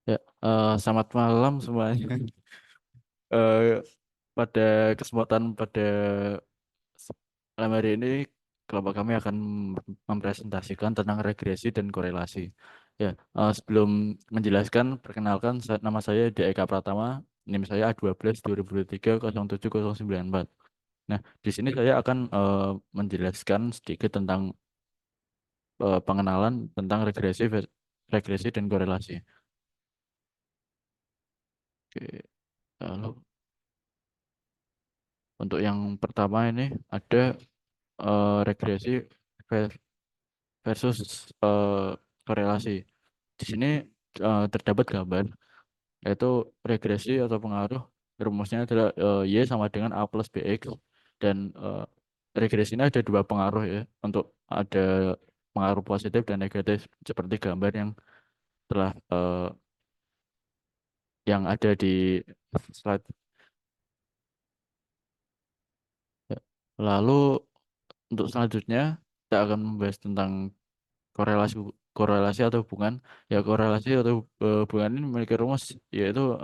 Ya, selamat malam semuanya. Eh, pada kesempatan pada malam hari ini, kelompok kami akan mempresentasikan tentang regresi dan korelasi. Ya, sebelum menjelaskan, perkenalkan, nama saya Eka Pratama, NIM saya A12 2023 07094. Nah, di sini saya akan menjelaskan sedikit tentang pengenalan tentang regresi dan korelasi. Oke, lalu untuk yang pertama ini ada regresi ver- versus korelasi. Di sini terdapat gambar yaitu regresi atau pengaruh, rumusnya adalah Y sama dengan A plus BX, dan regresi ini ada dua pengaruh ya, untuk ada pengaruh positif dan negatif seperti gambar telah eh, yang ada di slide. Ya. Lalu untuk selanjutnya kita akan membahas tentang korelasi korelasi atau hubungan. Ya, korelasi atau hubungan ini memiliki rumus, yaitu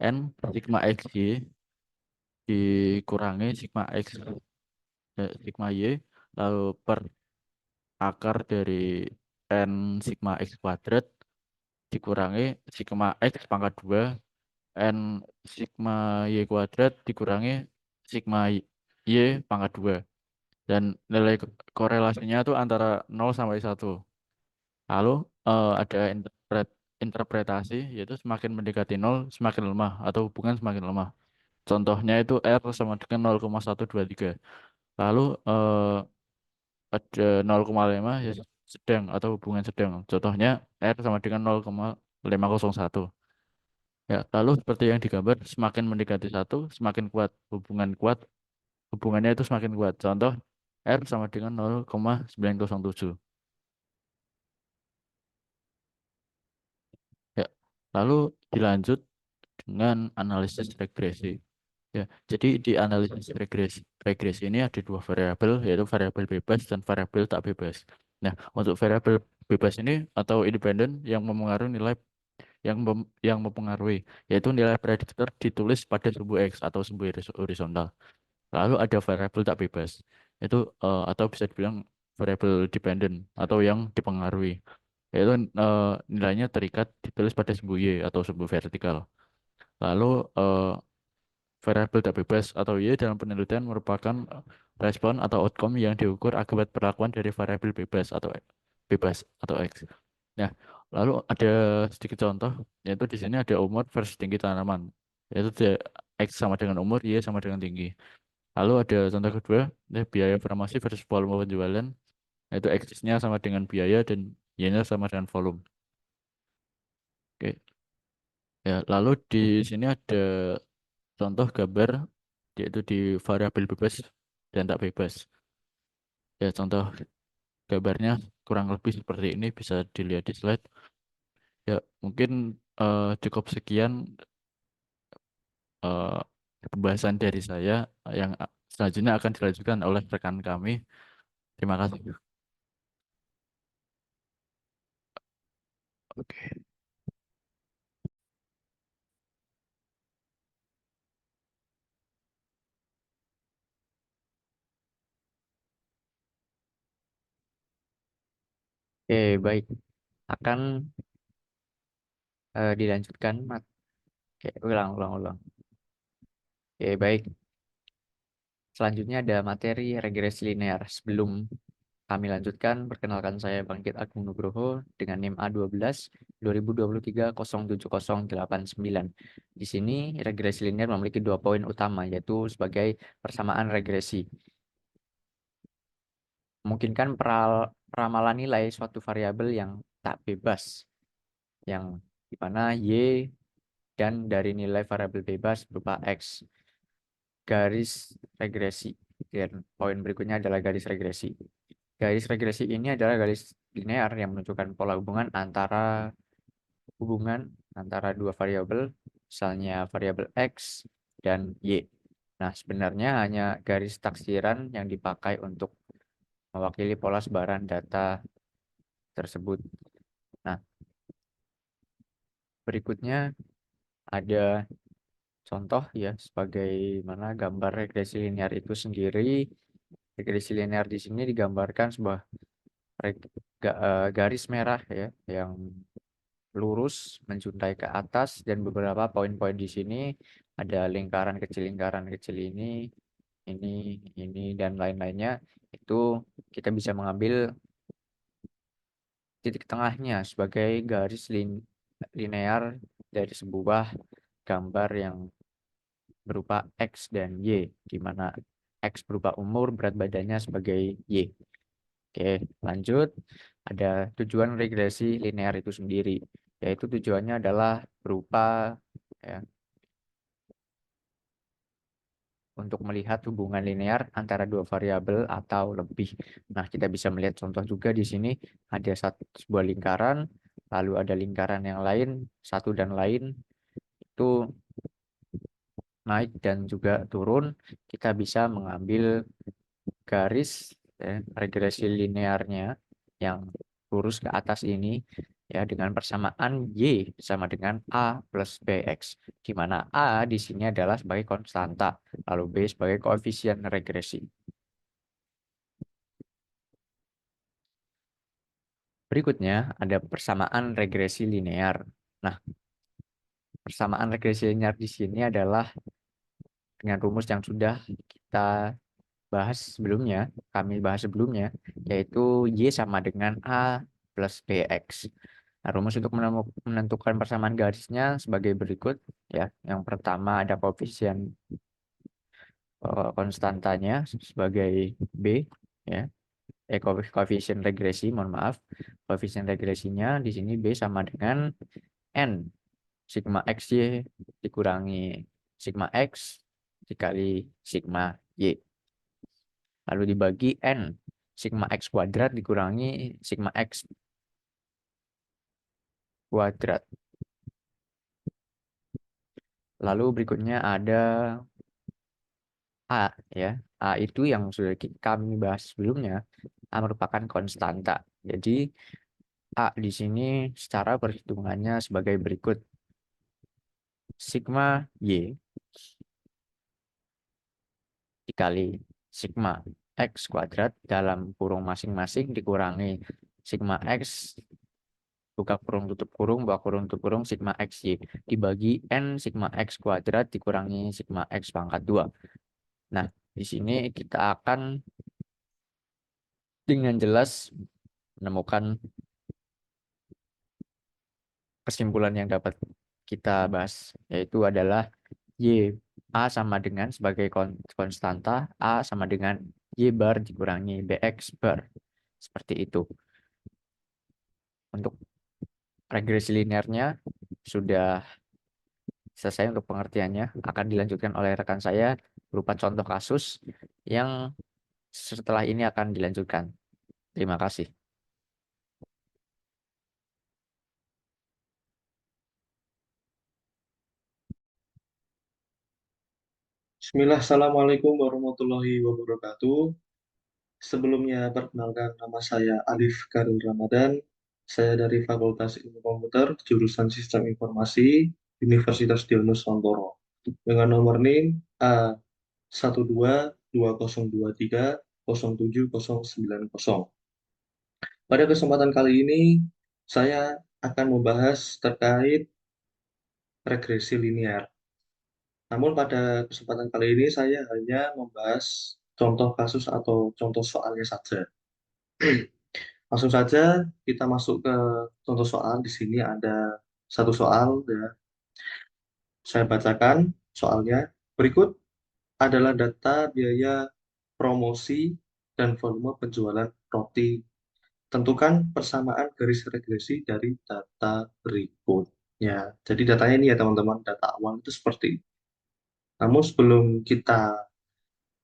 n sigma x y dikurangi sigma x sigma y, lalu per akar dari n sigma x kuadrat dikurangi sigma x pangkat 2 n sigma y kuadrat dikurangi sigma y pangkat 2, dan nilai korelasinya itu antara 0 sampai 1. Lalu ada interpretasi, yaitu semakin mendekati nol semakin lemah atau hubungan semakin lemah. Contohnya itu R sama dengan 0,123. Lalu ada 0,5, ya sedang atau hubungan sedang. Contohnya R sama dengan 0,501. Ya, lalu seperti yang digambar, semakin mendekati satu semakin kuat, hubungannya itu semakin kuat. Contoh R sama dengan 0,907. Ya, lalu dilanjut dengan analisis regresi. Ya, jadi di analisis regresi ini ada dua variabel, yaitu variabel bebas dan variabel tak bebas. Nah, untuk variabel bebas ini atau independen yang mempengaruhi nilai yang mempengaruhi, yaitu nilai prediktor ditulis pada sumbu X atau sumbu horizontal. Lalu ada variabel tak bebas, itu atau bisa dibilang variabel dependent atau yang dipengaruhi, yaitu nilainya terikat ditulis pada sumbu Y atau sumbu vertikal. Lalu variabel tak bebas atau Y dalam penelitian merupakan respon atau outcome yang diukur akibat perlakuan dari variabel bebas atau X. Nah, lalu ada sedikit contoh, yaitu di sini ada umur versus tinggi tanaman, yaitu X sama dengan umur, Y sama dengan tinggi. Lalu ada contoh kedua, biaya farmasi versus volume penjualan, yaitu X-nya sama dengan biaya dan Y-nya sama dengan volume. Oke. Ya, lalu di sini ada contoh gambar, yaitu di variabel bebas dan tak bebas. Ya, contoh gambarnya kurang lebih seperti ini, bisa dilihat di slide. Ya, mungkin cukup sekian eh, pembahasan dari saya, yang selanjutnya akan dilanjutkan oleh rekan kami. Terima kasih. Oke. Oke, baik. Akan dilanjutkan. Oke, ulang, ulang, ulang. Oke, baik. Selanjutnya ada materi regresi linear. Sebelum kami lanjutkan, perkenalkan saya Bangkit Agung Nugroho dengan NIM A12 2023 07089. Di sini regresi linear memiliki dua poin utama, yaitu sebagai persamaan regresi. Memungkinkan peramalan nilai suatu variabel yang tak bebas, yang di mana Y dan dari nilai variabel bebas berupa X. Garis regresi. Dan poin berikutnya adalah garis regresi. Garis regresi ini adalah garis linear yang menunjukkan pola hubungan antara dua variabel, misalnya variabel X dan Y. Nah, sebenarnya hanya garis taksiran yang dipakai untuk mewakili pola sebaran data tersebut. Nah, Berikutnya ada contoh ya sebagaimana gambar regresi linear itu sendiri. Regresi linear di sini digambarkan sebuah garis merah ya yang lurus menjuntai ke atas dan beberapa poin-poin di sini ada lingkaran kecil ini dan lain-lainnya. Itu kita bisa mengambil titik tengahnya sebagai garis linear dari sebuah gambar yang berupa X dan Y, di mana X berupa umur, berat badannya sebagai Y. Oke, lanjut. Ada tujuan regresi linear itu sendiri, yaitu tujuannya adalah berupa ya, untuk melihat hubungan linear antara dua variabel atau lebih. Nah, kita bisa melihat contoh juga di sini ada sebuah lingkaran, lalu ada lingkaran yang lain, satu dan lain, itu naik dan juga turun. Kita bisa mengambil garis regresi linearnya yang lurus ke atas ini ya dengan persamaan Y sama dengan A plus BX, di mana A di sini adalah sebagai konstanta, lalu B sebagai koefisien regresi. Berikutnya ada persamaan regresi linear. Nah, persamaan regresi linear di sini adalah dengan rumus yang sudah kami bahas sebelumnya, yaitu Y sama dengan A plus BX. Nah, rumus untuk menentukan persamaan garisnya sebagai berikut ya. Yang pertama ada koefisien konstantanya sebagai B ya. Koefisien regresi, mohon maaf. Koefisien regresinya di sini B sama dengan N sigma XY dikurangi sigma X dikali sigma Y. Lalu dibagi N sigma X kuadrat dikurangi sigma X kuadrat. Lalu berikutnya ada A ya. A itu yang sudah kami bahas sebelumnya, A merupakan konstanta. Jadi A di sini secara perhitungannya sebagai berikut. Sigma Y dikali sigma X kuadrat dalam kurung masing-masing dikurangi sigma X buka kurung tutup kurung buka kurung tutup kurung sigma XY dibagi N sigma X kuadrat dikurangi sigma X pangkat 2. Nah, di sini kita akan dengan jelas menemukan kesimpulan yang dapat kita bahas, yaitu adalah Y A sama dengan sebagai konstanta, A sama dengan Y bar dikurangi BX bar. Seperti itu. Untuk regresi linearnya sudah selesai untuk pengertiannya. Akan dilanjutkan oleh rekan saya berupa contoh kasus yang setelah ini akan dilanjutkan. Terima kasih. Bismillah, Assalamualaikum warahmatullahi wabarakatuh. Sebelumnya, perkenalkan nama saya Alif Karul Ramadan. Saya dari Fakultas Ilmu Komputer, jurusan Sistem Informasi, Universitas Diponegoro. Dengan nomor NIM A12202030790. Pada kesempatan kali ini, saya akan membahas terkait regresi linear. Namun pada kesempatan kali ini saya hanya membahas contoh kasus atau contoh soalnya saja. Langsung saja kita masuk ke contoh soal. Di sini ada satu soal ya. Saya bacakan soalnya. Berikut adalah data biaya promosi dan volume penjualan roti. Tentukan persamaan garis regresi dari data berikutnya. Jadi datanya ini ya teman-teman, data awal itu seperti ini. Namun sebelum kita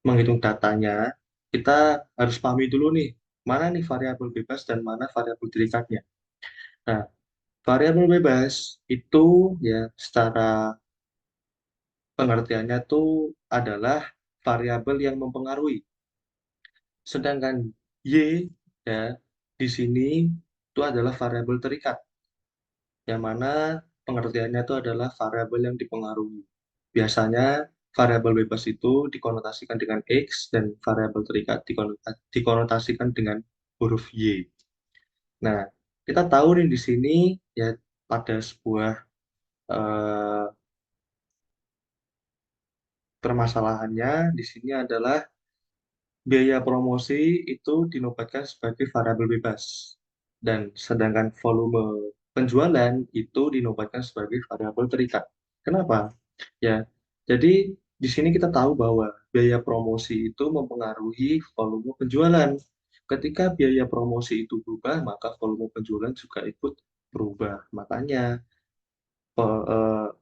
menghitung datanya, kita harus pahami dulu nih, mana nih variabel bebas dan mana variabel terikatnya. Nah, variabel bebas itu ya secara pengertiannya tuh adalah variabel yang mempengaruhi. Sedangkan Y ya di sini itu adalah variabel terikat, yang mana pengertiannya itu adalah variabel yang dipengaruhi. Biasanya variabel bebas itu dikonotasikan dengan X dan variabel terikat dikonotasikan dengan huruf Y. Nah, kita tahu nih di sini ya pada sebuah eh, permasalahannya di sini adalah biaya promosi itu dinobatkan sebagai variabel bebas dan sedangkan volume penjualan itu dinobatkan sebagai variabel terikat. Kenapa? Ya, jadi di sini kita tahu bahwa biaya promosi itu mempengaruhi volume penjualan. Ketika biaya promosi itu berubah, maka volume penjualan juga ikut berubah. Makanya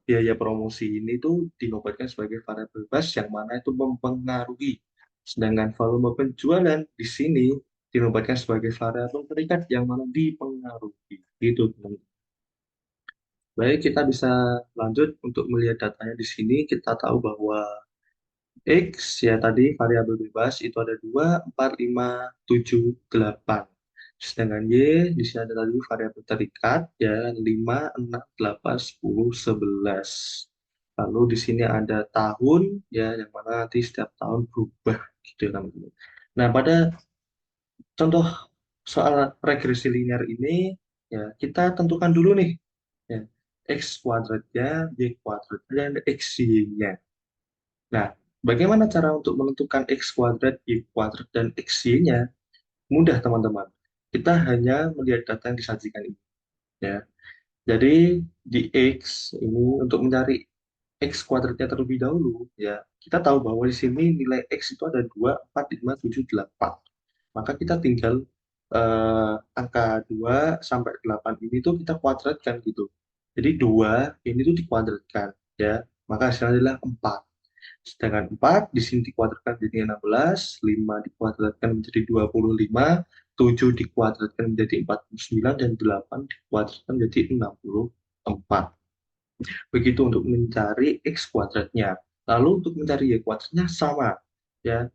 biaya promosi ini tuh dinobatkan sebagai variabel bebas yang mana itu mempengaruhi. Sedangkan volume penjualan di sini dinobatkan sebagai variabel terikat yang mana dipengaruhi. Gitu, teman-teman. Baik, kita bisa lanjut untuk melihat datanya di sini. Kita tahu bahwa X ya tadi variabel bebas itu ada 2, 4, 5, 7, 8. Sedangkan Y di sini ada tadi variabel terikat ya 5, 6, 8, 10, 11. Lalu di sini ada tahun ya yang mana nanti setiap tahun berubah gitu ya teman-teman. Nah, pada contoh soal regresi linear ini ya kita tentukan dulu nih ya X kuadratnya, Y kuadratnya, dan XY-nya. Nah, bagaimana cara untuk menentukan X kuadrat, Y kuadrat, dan XY-nya? Mudah, teman-teman. Kita hanya melihat data yang disajikan ini. Ya. Jadi, di X ini untuk mencari X kuadratnya terlebih dahulu, ya kita tahu bahwa di sini nilai X itu ada 2, 4, 5, 7, 8. Maka kita tinggal angka 2 sampai 8 ini tuh kita kuadratkan gitu. Jadi 2 ini tuh dikuadratkan, ya. Maka hasilnya adalah 4. Sedangkan 4 di sini dikuadratkan menjadi 16, 5 dikuadratkan menjadi 25, 7 dikuadratkan menjadi 49, dan 8 dikuadratkan menjadi 64. Begitu untuk mencari X kuadratnya. Lalu untuk mencari Y kuadratnya sama. Ya,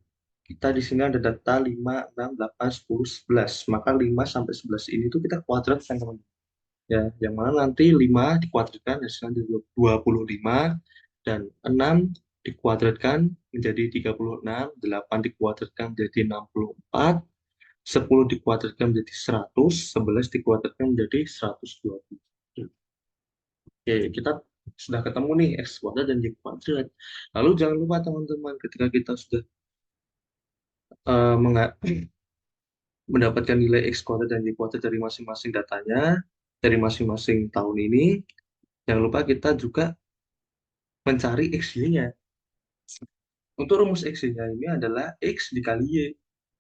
kita di sini ada data 5, 6, 8, 10, 11. Maka 5 sampai 11 ini tuh kita kuadratkan, teman-teman. Ya, yang mana nanti 5 dikuadratkan hasilnya 25 dan 6 dikuadratkan menjadi 36, 8 dikuadratkan menjadi 64, 10 dikuadratkan menjadi 100, 11 dikuadratkan menjadi 120. Oke, kita sudah ketemu nih X kuadrat dan Y kuadrat. Lalu jangan lupa teman-teman ketika kita sudah mendapatkan nilai X kuadrat dan Y kuadrat dari masing-masing datanya, dari masing-masing tahun ini, jangan lupa kita juga mencari XY-nya. Untuk rumus XY-nya ini adalah X dikali Y.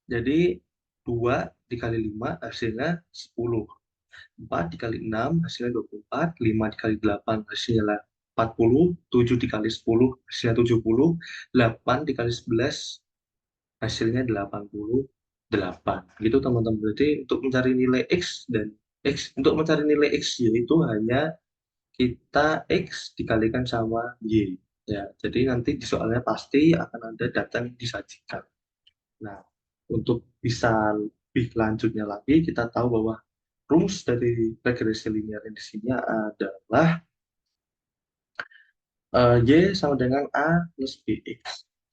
Jadi 2 dikali 5 hasilnya 10. 4 dikali 6 hasilnya 24. 5 dikali 8 hasilnya 40. 7 dikali 10 hasilnya 70. 8 dikali 11 hasilnya 88. Gitu teman-teman. Berarti untuk mencari nilai X dan X, untuk mencari nilai XY itu hanya kita X dikalikan sama Y. Ya, jadi nanti di soalnya pasti akan ada data yang disajikan. Nah, untuk bisa lebih lanjutnya lagi, kita tahu bahwa rumus dari regresi linear di sini adalah Y sama dengan A plus BX.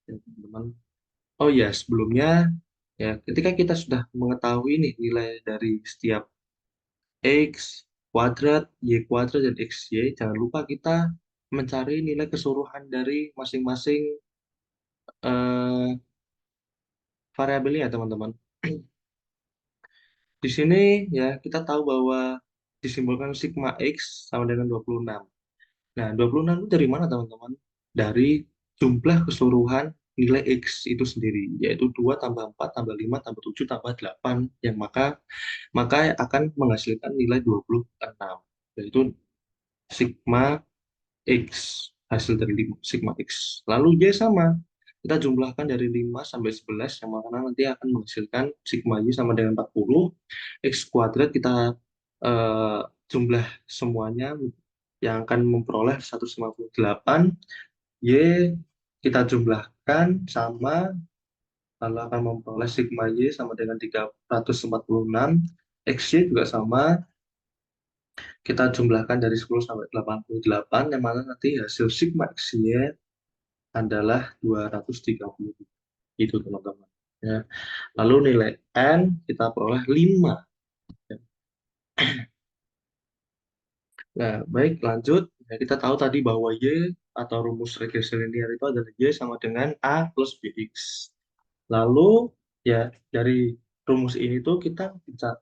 Ya, teman-teman. Oh ya, sebelumnya, ya ketika kita sudah mengetahui nih nilai dari setiap X kuadrat, Y kuadrat, dan XY, jangan lupa kita mencari nilai keseluruhan dari masing-masing eh, variabelnya, teman-teman. Di sini ya kita tahu bahwa disimbolkan sigma X sama dengan 26. Nah, 26 itu dari mana, teman-teman? Dari jumlah keseluruhan nilai X itu sendiri, yaitu 2 tambah 4 tambah 5 tambah 7 tambah 8, yang maka akan menghasilkan nilai 26, yaitu sigma X, hasil dari sigma X. Lalu Y sama, kita jumlahkan dari 5 sampai 11, yang mana nanti akan menghasilkan sigma Y sama dengan 40. X kuadrat kita jumlah semuanya yang akan memperoleh 158. Y kita jumlahkan sama, lalu akan memperoleh sigma Y sama dengan 346. XY juga sama, kita jumlahkan dari 10 sampai 88, yang mana nanti hasil sigma X-nya adalah 230. Itu teman-teman. Ya. Lalu nilai N kita peroleh 5. Nah, baik, lanjut. Ya, kita tahu tadi bahwa Y atau rumus regresi linear itu adalah Y sama dengan A plus BX. Lalu, ya, dari rumus ini tuh kita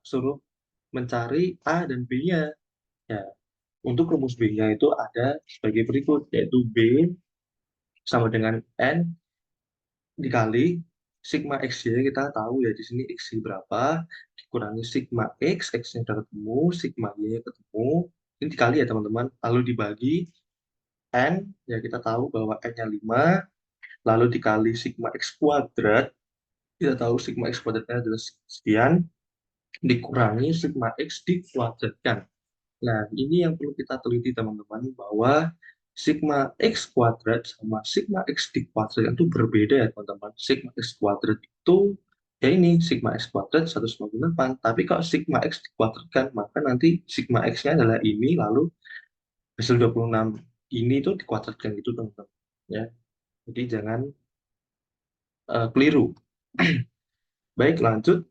suruh mencari A dan B-nya. Ya, untuk rumus B-nya itu ada sebagai berikut, yaitu B sama dengan N dikali sigma X-nya, kita tahu ya di sini X berapa, dikurangi sigma X, X-nya udah ketemu, sigma Y-nya ketemu, ini dikali ya teman-teman, lalu dibagi N, ya kita tahu bahwa N-nya 5, lalu dikali sigma X kuadrat, kita tahu sigma X kuadratnya adalah sekian, dikurangi sigma X dikuadratkan. Nah, ini yang perlu kita teliti teman-teman, bahwa sigma X kuadrat sama sigma X dikuadrat itu berbeda ya teman-teman. Sigma X kuadrat itu, ya ini, sigma X kuadrat 198, tapi kalau sigma X dikuadratkan, maka nanti sigma X-nya adalah ini, lalu hasil 26 ini tuh dikuadratkan gitu teman-teman. Ya, jadi jangan keliru. Baik, lanjut.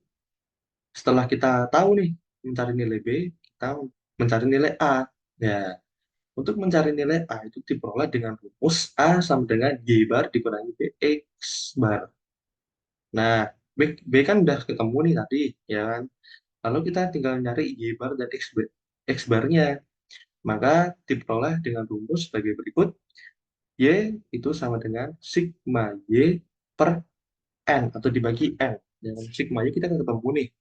Setelah kita tahu nih mencari nilai B, kita mencari nilai A. Ya, untuk mencari nilai A itu diperoleh dengan rumus A sama dengan Y bar dikurangi BX bar. Nah, B kan udah ketemu nih tadi, ya kan? Lalu kita tinggal nyari Y bar dan X barnya. Maka diperoleh dengan rumus sebagai berikut. Y itu sama dengan sigma Y per N, atau dibagi N. Ya, sigma Y kita kan ketemu nih.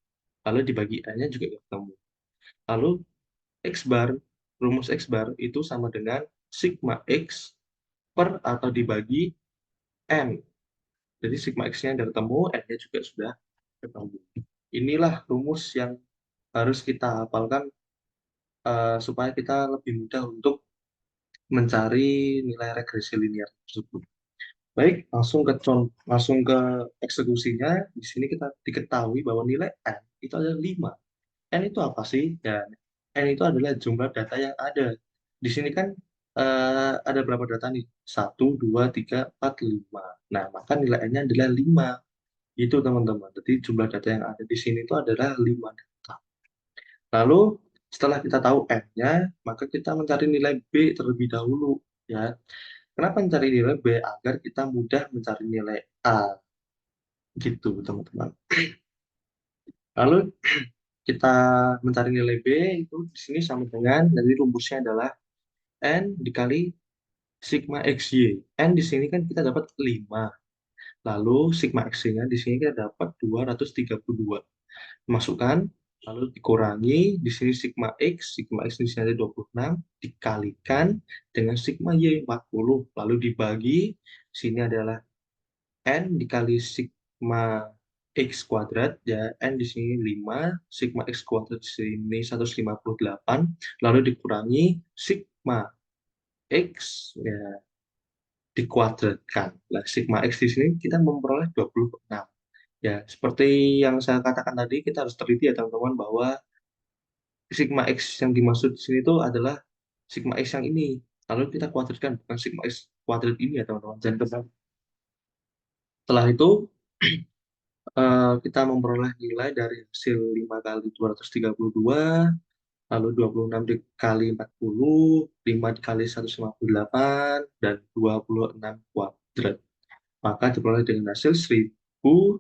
Lalu dibagi N-nya juga ketemu. Lalu X bar, rumus X bar itu sama dengan sigma X per atau dibagi N. Jadi sigma X-nya sudah ketemu, N-nya juga sudah ketemu. Inilah rumus yang harus kita hafalkan supaya kita lebih mudah untuk mencari nilai regresi linear tersebut. Baik, langsung ke eksekusinya. Di sini kita diketahui bahwa nilai N itu adalah 5. N itu apa sih? Ya, N itu adalah jumlah data yang ada. Di sini kan ada berapa data nih? 1, 2, 3, 4, 5. Nah, maka nilai N-nya adalah 5. Itu teman-teman. Jadi jumlah data yang ada di sini itu adalah 5 data. Lalu setelah kita tahu N-nya, maka kita mencari nilai B terlebih dahulu. Ya. Kenapa mencari nilai B? Agar kita mudah mencari nilai A. Gitu, teman-teman. Lalu kita mencari nilai B itu di sini sama dengan, dari rumusnya adalah N dikali sigma XY. N di sini kan kita dapat 5. Lalu sigma X-nya di sini kita dapat 232. Masukkan, lalu dikurangi, di sini sigma X di sini ada 26, dikalikan dengan sigma Y 40, lalu dibagi, sini adalah N dikali sigma X kuadrat, ya, N di sini 5, sigma X kuadrat di sini 158, lalu dikurangi sigma X, ya, dikuadratkan. Nah, sigma X di sini kita memperoleh 26. Ya, seperti yang saya katakan tadi, kita harus teliti ya teman-teman, bahwa sigma X yang dimaksud di sini itu adalah sigma X yang ini. Lalu kita kuadratkan, bukan sigma X kuadrat ini ya teman-teman. Jangan kebalik. Setelah itu, kita memperoleh nilai dari hasil 5 kali 232, lalu 26 dikali 40, 5 dikali 158, dan 26 kuadrat. Maka diperoleh dengan hasil 1160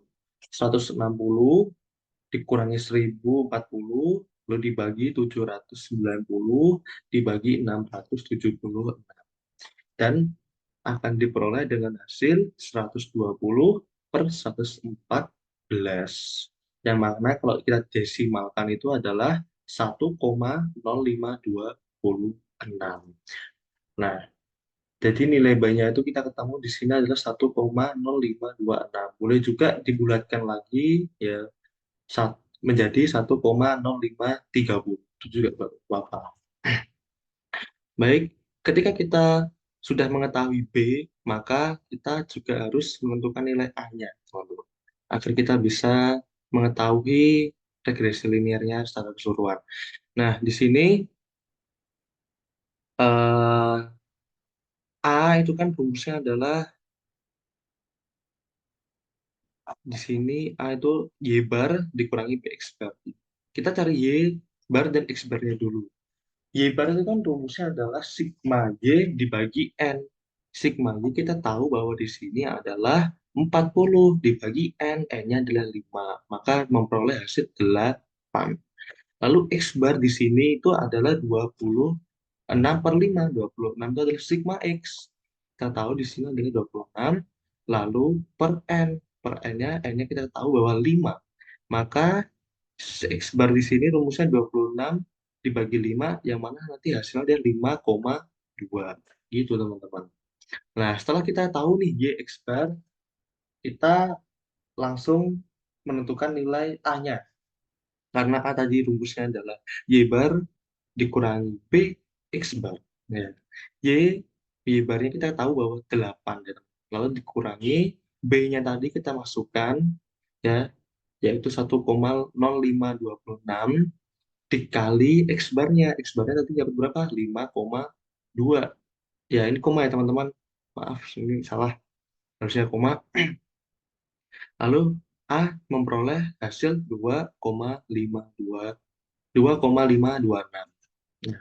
dikurangi 1040, lalu dibagi 790, dibagi 676. Dan akan diperoleh dengan hasil 120 per 114. Yang mana kalau kita desimalkan itu adalah 1,0526. Nah, jadi nilai B-nya itu kita ketemu di sini adalah 1,0526. Boleh juga dibulatkan lagi ya menjadi 1,0530. Itu juga Bapak. Baik, ketika kita sudah mengetahui B, maka kita juga harus menentukan nilai A-nya, teman-teman, agar kita bisa mengetahui regresi linearnya secara keseluruhan. Nah, di sini eh, A itu kan rumusnya adalah di sini A itu Y bar dikurangi BX bar. Kita cari Y bar dan X barnya dulu. Y bar itu kan rumusnya adalah sigma Y dibagi N. Sigma Y kita tahu bahwa di sini adalah 40 dibagi N, N-nya adalah 5. Maka memperoleh hasil 8. Lalu X bar di sini itu adalah 26/5. 26 itu adalah sigma X. Kita tahu di sini adalah 26. Lalu per N. Per N-nya kita tahu bahwa 5. Maka X bar di sini rumusnya 26 dibagi 5, yang mana nanti hasilnya dia 5,2. Gitu teman-teman. Nah, setelah kita tahu nih Y X bar, kita langsung menentukan nilai A-nya. Karena A tadi rumusnya adalah Y bar dikurangi B X bar. Ya. Y barnya kita tahu bahwa 8. Ya. Lalu dikurangi B-nya tadi kita masukkan, ya, yaitu 1,0526 dikali X barnya. X barnya tadi dapat berapa? 5,2. Ya, ini koma ya teman-teman. Maaf, ini salah. Harusnya koma. Lalu A memperoleh hasil 2,526. Nah,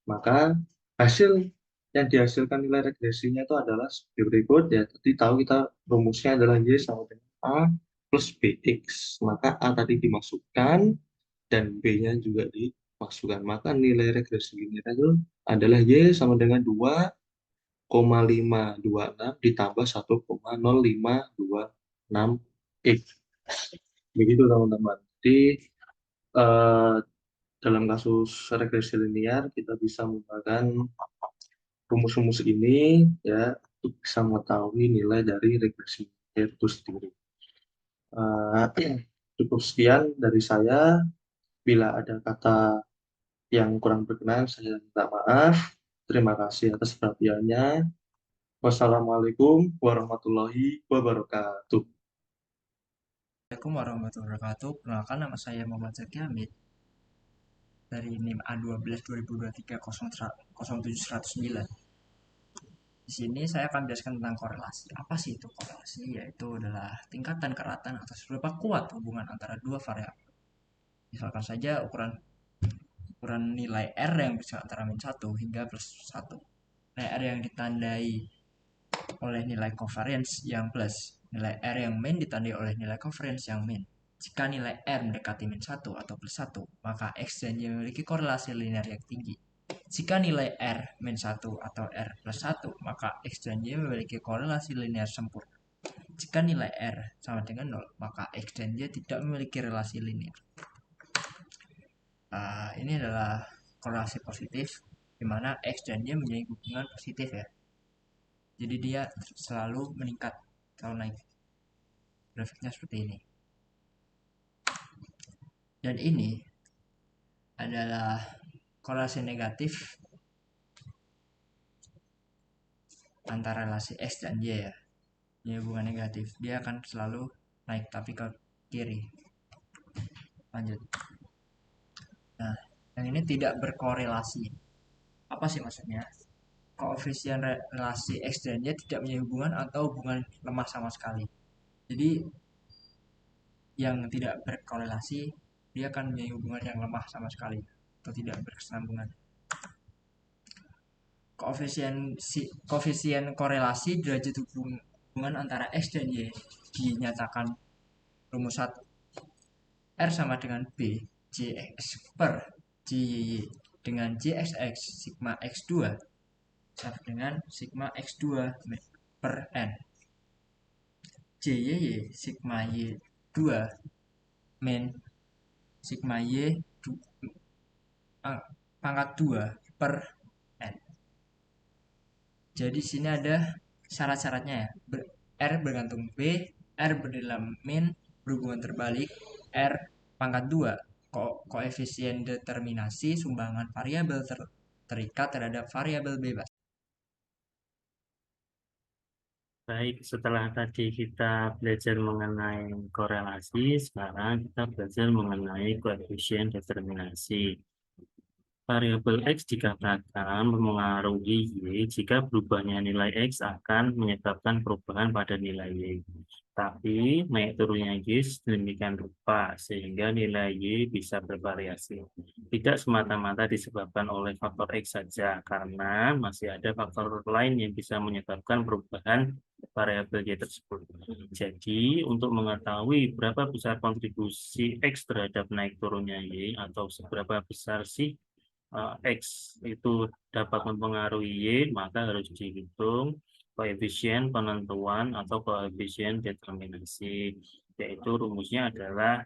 maka hasil yang dihasilkan nilai regresinya itu adalah seperti berikut. Ya, tadi tahu kita rumusnya adalah Y sama dengan A plus BX. Maka A tadi dimasukkan dan B-nya juga dimasukkan. Maka nilai regresi linear itu adalah Y sama dengan 2,526 ditambah 1,0526 X. Begitu teman-teman. Jadi eh, dalam kasus regresi linear kita bisa menggunakan rumus-rumus ini ya untuk bisa mengetahui nilai dari regresi linear itu sendiri. Cukup sekian dari saya. Bila ada kata yang kurang berkenan, saya minta maaf. Terima kasih atas perhatiannya. Wassalamualaikum warahmatullahi wabarakatuh. Assalamualaikum warahmatullahi wabarakatuh. Perkenalkan, nama saya Muhammad Zaki Hamid dari NIM A12 2023 Di sini saya akan menjelaskan tentang korelasi. Apa sih itu korelasi? Yaitu adalah tingkatan keratan atau seberapa kuat hubungan antara dua variabel. Misalkan saja ukuran nilai R yang bisa antara min 1 hingga plus 1. Nilai R yang ditandai oleh nilai covariance yang plus. Nilai R yang min ditandai oleh nilai covariance yang min. Jika nilai R mendekati min 1 atau plus 1, maka X dan Y memiliki korelasi linear yang tinggi. Jika nilai R min 1 atau R plus 1, maka X dan Y memiliki korelasi linear sempurna. Jika nilai R sama dengan 0, maka X dan Y tidak memiliki relasi linear. Ini adalah korelasi positif, di mana X dan Y memiliki hubungan positif ya. Jadi dia selalu meningkat, selalu naik. Grafiknya seperti ini. Dan ini adalah korelasi negatif antara relasi X dan Y ya. Ini hubungan negatif. Dia akan selalu naik tapi ke kiri. Lanjut. Nah, yang ini tidak berkorelasi. Apa sih maksudnya? Koefisien relasi X dan Y tidak punya hubungan atau hubungan lemah sama sekali. Jadi yang tidak berkorelasi dia akan mempunyai hubungan yang lemah sama sekali atau tidak berkesinambungan. Koefisien korelasi derajat hubungan antara X dan Y dinyatakan rumus 1. R sama dengan B JX per JY dengan JXX sigma X2 sama dengan sigma X2 per N. JYY sigma Y2 min sigma Y pangkat 2 per N. Jadi sini ada syarat-syaratnya ya. R bergantung B, R berdalam min, berhubungan terbalik, R pangkat 2, koefisien determinasi sumbangan variabel terikat terhadap variabel bebas. Baik, setelah tadi kita belajar mengenai korelasi, sekarang kita belajar mengenai koefisien determinasi. Variabel X dikatakan mempengaruhi Y jika berubahnya nilai X akan menyebabkan perubahan pada nilai Y. Tapi naik turunnya Y sedemikian rupa sehingga nilai Y bisa bervariasi. Tidak semata-mata disebabkan oleh faktor X saja, karena masih ada faktor lain yang bisa menyebabkan perubahan variabel Y tersebut. Jadi, untuk mengetahui berapa besar kontribusi X terhadap naik turunnya Y atau seberapa besar sih X itu dapat mempengaruhi Y, maka harus dihitung koefisien penentuan atau koefisien determinasi, yaitu rumusnya adalah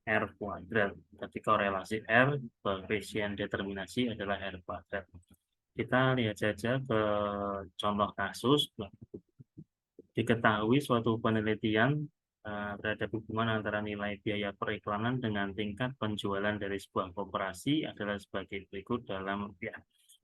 R kuadrat. Ketika korelasi R, koefisien determinasi adalah R kuadrat. Kita lihat saja ke contoh kasus. Diketahui suatu penelitian terhadap hubungan antara nilai biaya periklanan dengan tingkat penjualan dari sebuah koperasi adalah sebagai berikut dalam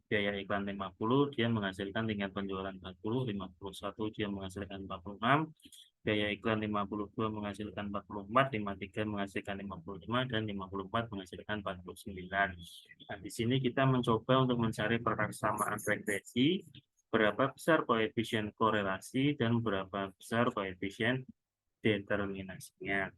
biaya iklan 50, dia menghasilkan tingkat penjualan 40, 51 dia menghasilkan 46, biaya iklan 52 menghasilkan 44, 53 menghasilkan 55, dan 54 menghasilkan 49. Nah, di sini kita mencoba untuk mencari persamaan regresi, berapa besar koefisien korelasi dan berapa besar koefisien determinasinya.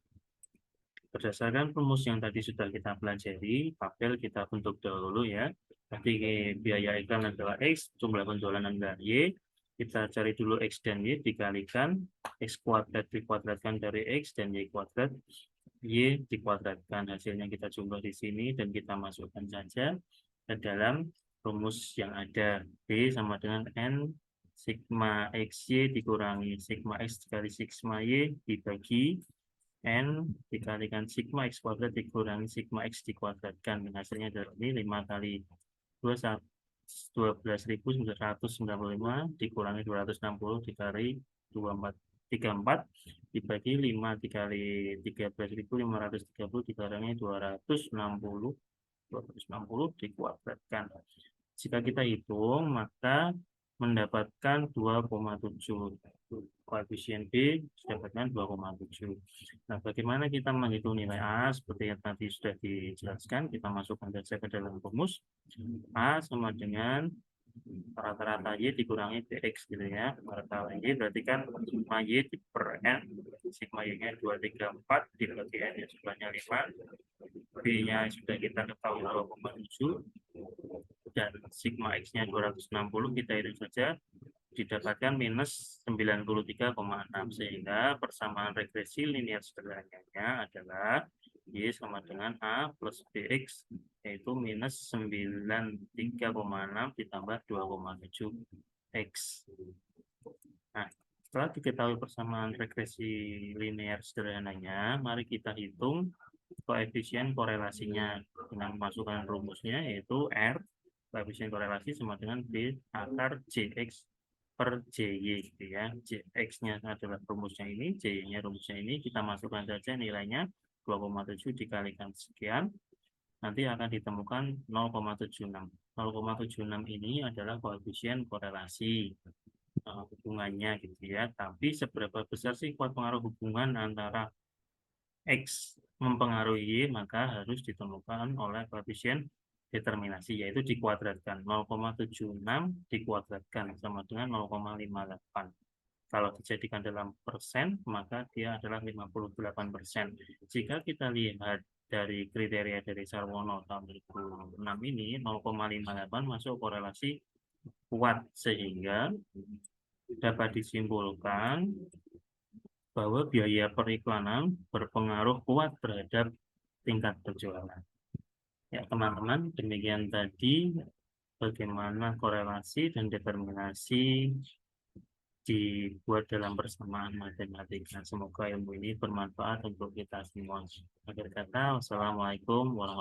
Berdasarkan rumus yang tadi sudah kita pelajari, tabel kita bentuk dahulu ya. Tadi biaya iklan adalah X, jumlah penjualan adalah Y. Kita cari dulu X dan Y dikalikan, X kuadrat dikuadratkan dari X dan Y kuadrat, Y dikuadratkan. Hasilnya kita jumlah di sini dan kita masukkan saja ke dalam rumus yang ada. B sama dengan N sigma XY dikurangi sigma X dikali sigma Y dibagi N dikalikan sigma X kuadrat dikurangi sigma X dikuadratkan. Hasilnya adalah ini 5 kali 12.995 dikurangi 260 dikali 34 dibagi 5 dikali 13.530 dikurangi 260 dikuadratkan. Jika kita hitung, maka mendapatkan 2,7. Koefisien B didapatkan 2,7. Nah, bagaimana kita menghitung nilai A? Seperti yang tadi sudah dijelaskan, kita masukkan saja ke dalam rumus. A sama dengan rata-rata Y dikurangi BX gitu ya. Rata-rata Y berarti kan sigma Y per N, sigma Y-nya 234 dibagi N nya jumlahnya 5. B-nya sudah kita ketahui 2,7 dan sigma X-nya 260, kita hitung saja didapatkan minus 93,6, sehingga persamaan regresi linear sederhananya adalah Y sama dengan A plus BX, yaitu minus 93,6 ditambah 2,7 X. Nah, setelah diketahui persamaan regresi linear sederhananya, mari kita hitung koefisien korelasinya dengan memasukkan rumusnya, yaitu R, koefisien korelasi sama dengan B akar JX per JY gitu ya. JX-nya adalah rumusnya ini, JY-nya rumusnya ini, kita masukkan saja nilainya 2,7 dikalikan sekian, nanti akan ditemukan 0,76. 0,76 ini adalah koefisien korelasi hubungannya gitu ya. Tapi seberapa besar sih kuat pengaruh hubungan antara X mempengaruhi Y, maka harus ditemukan oleh koefisien determinasi, yaitu dikuadratkan. 0,76 dikuadratkan sama dengan 0,58. Kalau dijadikan dalam persen, maka dia adalah 58%. Jika kita lihat dari kriteria dari Sarwono tahun 2006 ini, 0,58 masuk korelasi kuat, sehingga dapat disimpulkan bahwa biaya periklanan berpengaruh kuat terhadap tingkat penjualan. Ya, teman-teman, demikian tadi bagaimana korelasi dan determinasi dibuat dalam persamaan matematika. Semoga ilmu ini bermanfaat untuk kita semua. Akhir kata, wassalamualaikum warahmatullahi wabarakatuh.